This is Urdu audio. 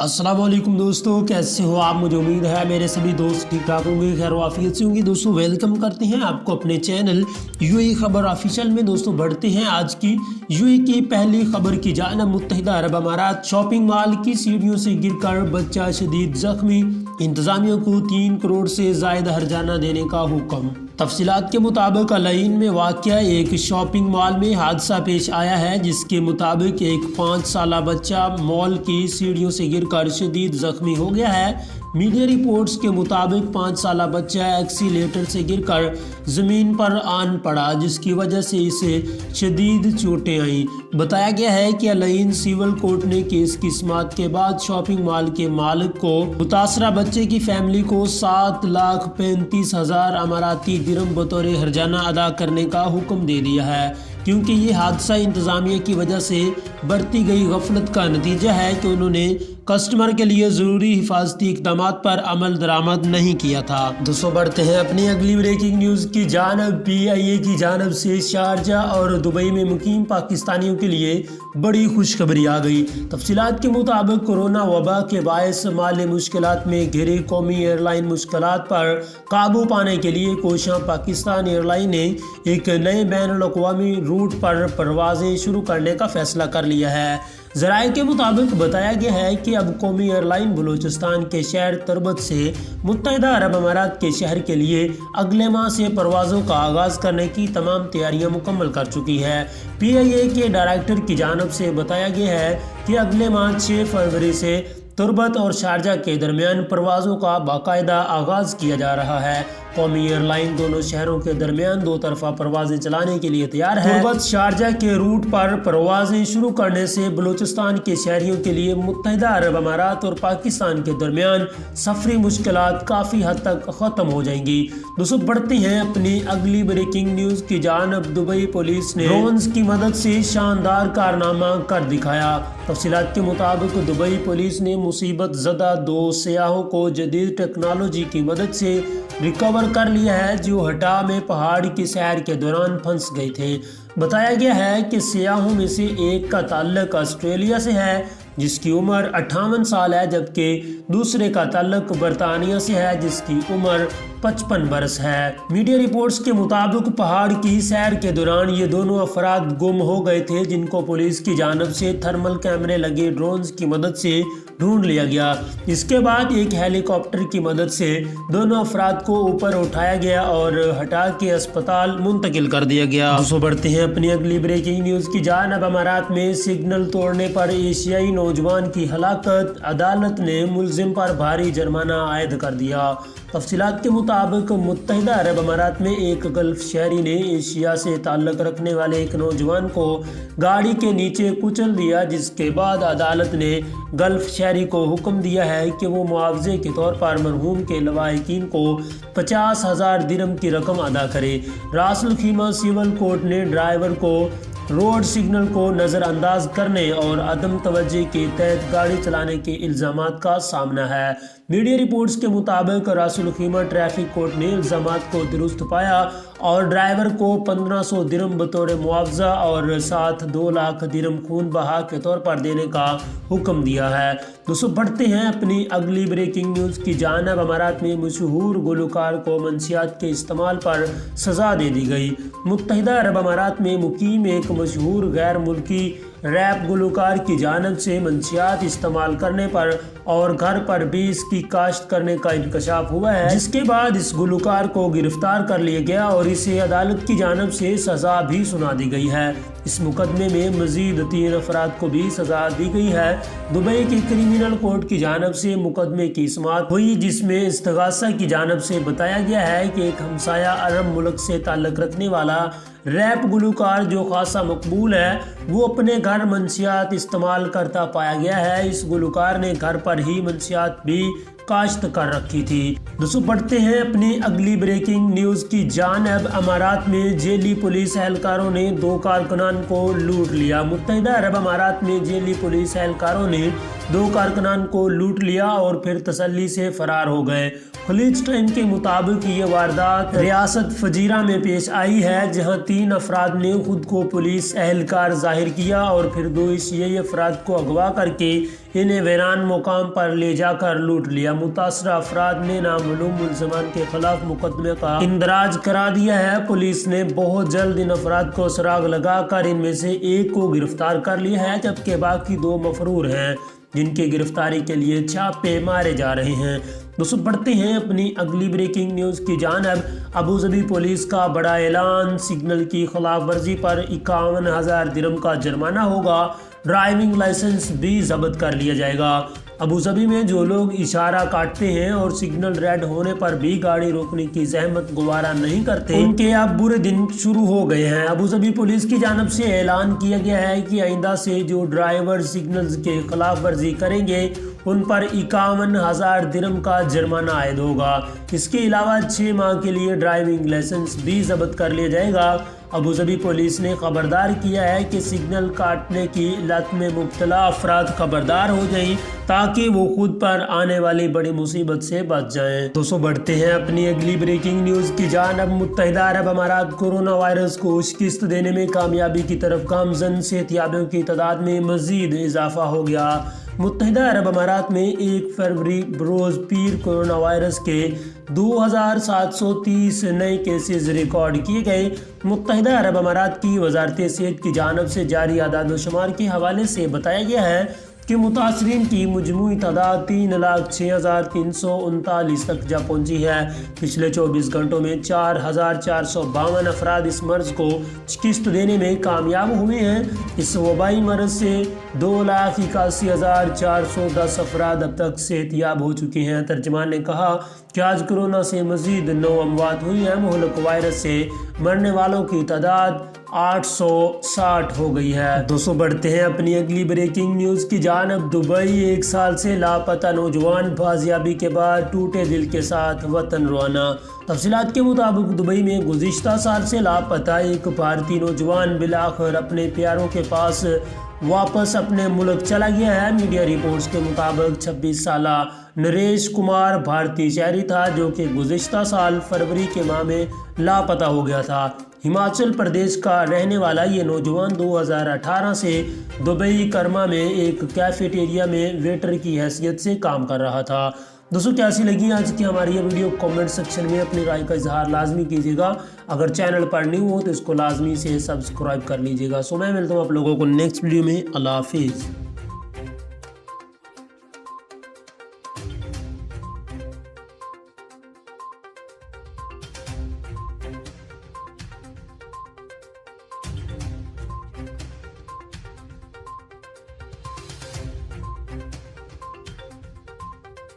السلام علیکم دوستو، کیسے ہو آپ؟ مجھے امید ہے میرے سبھی دوست ٹھیک ٹھاک ہوں گے، خیر و عافیت سے ہوں گے۔ دوستو ویلکم کرتے ہیں آپ کو اپنے چینل یو اے خبر آفیشیل میں۔ دوستو بڑھتے ہیں آج کی یو اے کی پہلی خبر کی جانب۔ متحدہ عرب امارات شاپنگ مال کی سیڑھیوں سے گر کر بچہ شدید زخمی، انتظامیہ کو 3 کروڑ سے زائد ہرجانہ دینے کا حکم۔ تفصیلات کے مطابق العین میں واقع ایک شاپنگ مال میں حادثہ پیش آیا ہے، جس کے مطابق ایک 5 سالہ بچہ مال کی سیڑھیوں سے گر کر شدید زخمی ہو گیا ہے۔ میڈیا رپورٹس کے مطابق 5 سالہ بچہ ایکسیلیٹر سے گر کر زمین پر آن پڑا، جس کی وجہ سے اسے شدید چوٹیں آئیں۔ بتایا گیا ہے کہ العین سول کورٹ نے کیس کی سماعت کے بعد شاپنگ مال کے مالک کو متاثرہ بچے کی فیملی کو 7,35,000 اماراتی درہم بطور ہرجانہ ادا کرنے کا حکم دے دیا ہے، کیونکہ یہ حادثہ انتظامیہ کی وجہ سے برتی گئی غفلت کا نتیجہ ہے کہ انہوں نے کسٹمر کے لیے ضروری حفاظتی اقدامات پر عمل درآمد نہیں کیا تھا۔ دوستو بڑھتے ہیں اپنی اگلی بریکنگ نیوز کی جانب۔ پی آئی اے کی جانب سے شارجہ اور دبئی میں مقیم پاکستانیوں کے لیے بڑی خوشخبری آ گئی۔ تفصیلات کے مطابق کورونا وبا کے باعث مالی مشکلات میں گھری قومی ایئر لائن مشکلات پر قابو پانے کے لیے کوشاں پاکستان ایئر لائن نے ایک نئے بین الاقوامی روٹ پر پروازیں شروع کرنے کا فیصلہ کر لیا ہے۔ ذرائع کے مطابق بتایا گیا ہے کہ اب قومی ایئر لائن بلوچستان کے شہر تربت سے متحدہ عرب امارات کے شہر کے لیے اگلے ماہ سے پروازوں کا آغاز کرنے کی تمام تیاریاں مکمل کر چکی ہے۔ پی آئی اے کے ڈائریکٹر کی جانب سے بتایا گیا ہے کہ اگلے ماہ 6 فروری سے تربت اور شارجہ کے درمیان پروازوں کا باقاعدہ آغاز کیا جا رہا ہے۔ قومی ایئر لائن دونوں شہروں کے درمیان 2 طرفہ پروازیں چلانے کے لیے تیار ہے۔ تربت شارجہ کے روٹ پر پروازیں شروع کرنے سے بلوچستان کے شہریوں کے لیے متحدہ عرب امارات اور پاکستان کے درمیان سفری مشکلات کافی حد تک ختم ہو جائیں گی۔ دوستو بڑھتے ہیں اپنی اگلی بریکنگ نیوز کی جانب۔ دبئی پولیس نے ڈرونز کی مدد سے شاندار کارنامہ کر دکھایا۔ تفصیلات کے مطابق دبئی پولیس نے مصیبت زدہ 2 سیاحوں کو جدید ٹیکنالوجی کی مدد سے ریکور کر لیا ہے، جو ہٹا میں پہاڑ کی سیر کے دوران پھنس گئے تھے۔ بتایا گیا ہے کہ سیاحوں میں سے ایک کا تعلق آسٹریلیا سے ہے، جس کی عمر 58 سال ہے، جبکہ دوسرے کا تعلق برطانیہ سے ہے، جس کی عمر 55 برس ہے۔ میڈیا رپورٹس کے مطابق پہاڑ کی سیر کے دوران یہ دونوں افراد گم ہو گئے تھے، جن کو پولیس کی جانب سے تھرمل کیمرے لگے ڈرونز کی مدد سے ڈھونڈ لیا گیا۔ اس کے بعد ایک ہیلی کاپٹر کی مدد سے دونوں افراد کو اوپر اٹھایا گیا اور ہٹا کے اسپتال منتقل کر دیا گیا۔ دوستو بڑھتے ہیں اپنی اگلی بریکنگ نیوز کی جانب۔ امارات میں سگنل توڑنے پر ایشیائی نوجوان کی ہلاکت، عدالت نے ملزم پر بھاری جرمانہ عائد کر دیا۔ تفصیلات کے مطابق متحدہ عرب امارات میں ایک گلف شہری نے ایشیا سے تعلق رکھنے والے ایک نوجوان کو گاڑی کے نیچے کچل دیا، جس کے بعد عدالت نے گلف شہری کو حکم دیا ہے کہ وہ معاوضے کے طور پر مرحوم کے لواحقین کو 50,000 درہم کی رقم ادا کرے۔ راس الخیمہ سول کورٹ نے ڈرائیور کو روڈ سگنل کو نظر انداز کرنے اور عدم توجہ کے تحت گاڑی چلانے کے الزامات کا سامنا ہے۔ میڈیا رپورٹس کے مطابق راس الخیمہ ٹریفک کورٹ نے الزامات کو درست پایا اور ڈرائیور کو 1500 درہم بطور معاوضہ اور ساتھ 2 لاکھ درہم خون بہا کے طور پر دینے کا حکم دیا ہے۔ دوستو بڑھتے ہیں اپنی اگلی بریکنگ نیوز کی جانب۔ امارات میں مشہور گلوکار کو منشیات کے استعمال پر سزا دے دی گئی۔ متحدہ عرب امارات میں مقیم ایک مشہور غیر ملکی ریپ گلوکار کی جانب سے منشیات استعمال کرنے پر اور گھر پر بھی اس کی کاشت کرنے کا انکشاف ہوا ہے، جس کے بعد اس گلوکار کو گرفتار کر لیا گیا اور اسے عدالت کی جانب سے سزا بھی سنا دی گئی ہے۔ اس مقدمے میں مزید 3 افراد کو بھی سزا دی گئی ہے۔ دبئی کے کریمنل کورٹ کی جانب سے مقدمے کی سماعت ہوئی، جس میں استغاثہ کی جانب سے بتایا گیا ہے کہ ایک ہمسایہ عرب ملک سے تعلق رکھنے والا ریپ گلوکار جو خاصا مقبول ہے، وہ اپنے گھر منشیات استعمال کرتا پایا گیا ہے۔ اس گلوکار نے گھر پر ہی منشیات بھی کاشت کر رکھی تھی۔ دوستو بڑھتے ہیں اپنی اگلی بریکنگ نیوز کی جانب۔ امارات میں جیلی پولیس اہلکاروں نے 2 کارکنان کو لوٹ لیا۔ متحدہ عرب امارات میں جیلی پولیس اہلکاروں نے 2 کارکنان کو لوٹ لیا اور پھر تسلی سے فرار ہو گئے۔ خلیج ٹائم کے مطابق یہ واردات ریاست فجیرہ میں پیش آئی ہے، جہاں 3 افراد نے خود کو پولیس اہلکار ظاہر کیا اور پھر 2 ایشیائی افراد کو اغوا کر کے انہیں ویران مقام پر لے جا کر لوٹ لیا۔ متاثرہ افراد نے نامعلوم ملزمان کے خلاف مقدمے کا اندراج کرا دیا ہے۔ پولیس نے بہت جلد ان افراد کو سراغ لگا کر ان میں سے ایک کو گرفتار کر لیا ہے، جبکہ باقی 2 مفرور ہیں، جن کی گرفتاری کے لیے چھاپے مارے جا رہے ہیں۔ دوستو بڑھتے ہیں اپنی اگلی بریکنگ نیوز کی جانب۔ ابوظبی پولیس کا بڑا اعلان، سگنل کی خلاف ورزی پر 51,000 درہم کا جرمانہ ہوگا، ڈرائیونگ لائسنس بھی ضبط کر لیا جائے گا۔ ابوظبی میں جو لوگ اشارہ کاٹتے ہیں اور سگنل ریڈ ہونے پر بھی گاڑی روکنے کی زحمت گوارا نہیں کرتے، ان کے اب برے دن شروع ہو گئے ہیں۔ ابوظبی پولیس کی جانب سے اعلان کیا گیا ہے کہ آئندہ سے جو ڈرائیور سگنلز کے خلاف ورزی کریں گے ان پر 51,000 درہم کا جرمانہ عائد ہوگا۔ اس کے علاوہ 6 ماہ کے لیے ڈرائیونگ لائسنس بھی ضبط کر لیا جائے گا۔ ابوظبی پولیس نے خبردار کیا ہے کہ سگنل کاٹنے کی لت میں مبتلا افراد خبردار ہو جائیں تاکہ وہ خود پر آنے والی بڑی مصیبت سے بچ جائیں۔ دوستو بڑھتے ہیں اپنی اگلی بریکنگ نیوز کی جانب۔ متحدہ عرب امارات کورونا وائرس کو شکست دینے میں کامیابی کی طرف گامزن، صحت یابیوں کی تعداد میں مزید اضافہ ہو گیا۔ متحدہ عرب امارات میں 1 فروری بروز پیر کورونا وائرس کے 2,730 نئے کیسز ریکارڈ کیے گئے۔ متحدہ عرب امارات کی وزارت صحت کی جانب سے جاری اعداد و شمار کے حوالے سے بتایا گیا ہے کہ متاثرین کی مجموعی تعداد 3,06,339 تک جا پہنچی ہے۔ پچھلے 24 گھنٹوں میں 4,452 افراد اس مرض کو شکست دینے میں کامیاب ہوئے ہیں۔ اس وبائی مرض سے 2,81,410 افراد اب تک صحت یاب ہو چکے ہیں۔ ترجمان نے کہا کہ آج کورونا سے مزید 9 اموات ہوئی ہیں۔ مہلک وائرس سے مرنے والوں کی تعداد 860 ہو گئی ہے۔ دوستو بڑھتے ہیں اپنی اگلی بریکنگ نیوز کی جانب۔ دبئی 1 سال سے لاپتہ نوجوان بازیابی کے بعد ٹوٹے دل کے ساتھ وطن روانہ۔ تفصیلات کے مطابق دبئی میں گزشتہ سال سے لاپتہ ایک بھارتی نوجوان بالآخر اپنے پیاروں کے پاس واپس اپنے ملک چلا گیا ہے۔ میڈیا رپورٹس کے مطابق 26 سالہ نریش کمار بھارتی شہری تھا، جو کہ گزشتہ سال فروری کے ماہ میں لاپتہ ہو گیا تھا۔ ہماچل پردیش کا رہنے والا یہ نوجوان 2018 سے دبئی کرما میں ایک کیفیٹیریا میں ویٹر کی حیثیت سے کام کر رہا تھا۔ دوستو کیسی لگی آج کی ہماری یہ ویڈیو؟ کامنٹ سیکشن میں اپنی رائے کا اظہار لازمی کیجیے گا۔ اگر چینل پر نیو ہو تو اس کو لازمی سے سبسکرائب کر لیجیے گا۔ میں ملتا ہوں آپ لوگوں کو نیکسٹ ویڈیو میں۔ اللہ حافظ۔